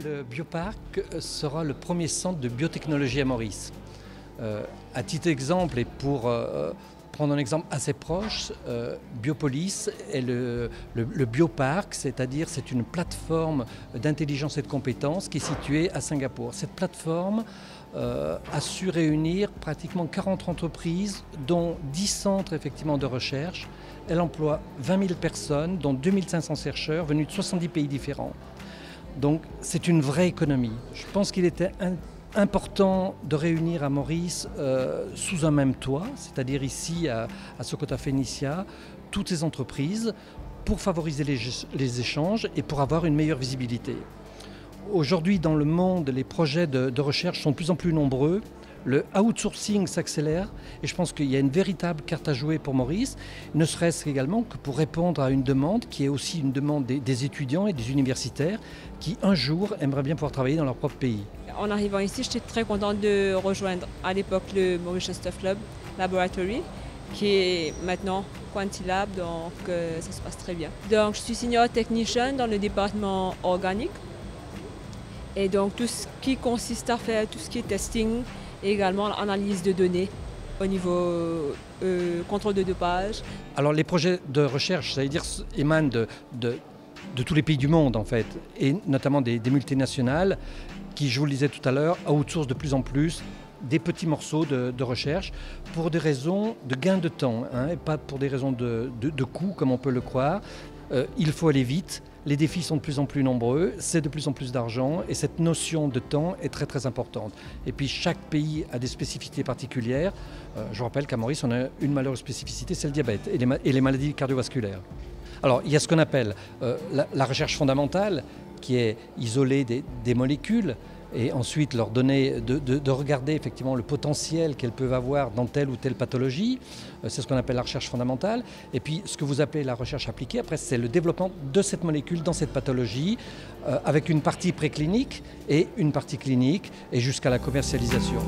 Le bioparc sera le premier centre de biotechnologie à Maurice. À titre d'exemple et pour prendre un exemple assez proche, Biopolis est le bioparc, c'est-à-dire c'est une plateforme d'intelligence et de compétences qui est située à Singapour. Cette plateforme a su réunir pratiquement 40 entreprises, dont 10 centres effectivement de recherche. Elle emploie 20 000 personnes, dont 2500 chercheurs venus de 70 pays différents. Donc c'est une vraie économie. Je pense qu'il était important de réunir à Maurice sous un même toit, c'est-à-dire ici à Sokota Phoenicia, toutes ces entreprises pour favoriser les échanges et pour avoir une meilleure visibilité. Aujourd'hui dans le monde, les projets de recherche sont de plus en plus nombreux. Le outsourcing s'accélère et je pense qu'il y a une véritable carte à jouer pour Maurice, ne serait-ce qu'également que pour répondre à une demande qui est aussi une demande des étudiants et des universitaires qui un jour aimeraient bien pouvoir travailler dans leur propre pays. En arrivant ici, j'étais très contente de rejoindre à l'époque le Mauritius Stuff Club Laboratory, qui est maintenant Quantilab, donc ça se passe très bien. Donc je suis senior technician dans le département organique et donc tout ce qui consiste à faire tout ce qui est testing et également l'analyse de données au niveau contrôle de dopage. Alors les projets de recherche, ça veut dire, émanent de tous les pays du monde en fait, et notamment des multinationales qui, je vous le disais tout à l'heure, outsourcent de plus en plus des petits morceaux de recherche pour des raisons de gain de temps, et pas pour des raisons de coût comme on peut le croire. Il faut aller vite, les défis sont de plus en plus nombreux, c'est de plus en plus d'argent et cette notion de temps est très très importante. Et puis chaque pays a des spécificités particulières. Je vous rappelle qu'à Maurice on a une malheureuse spécificité, c'est le diabète et les maladies cardiovasculaires. Alors il y a ce qu'on appelle la recherche fondamentale qui est isoler des molécules et ensuite leur donner, de regarder effectivement le potentiel qu'elles peuvent avoir dans telle ou telle pathologie. C'est ce qu'on appelle la recherche fondamentale. Et puis ce que vous appelez la recherche appliquée, après c'est le développement de cette molécule dans cette pathologie avec une partie préclinique et une partie clinique et jusqu'à la commercialisation.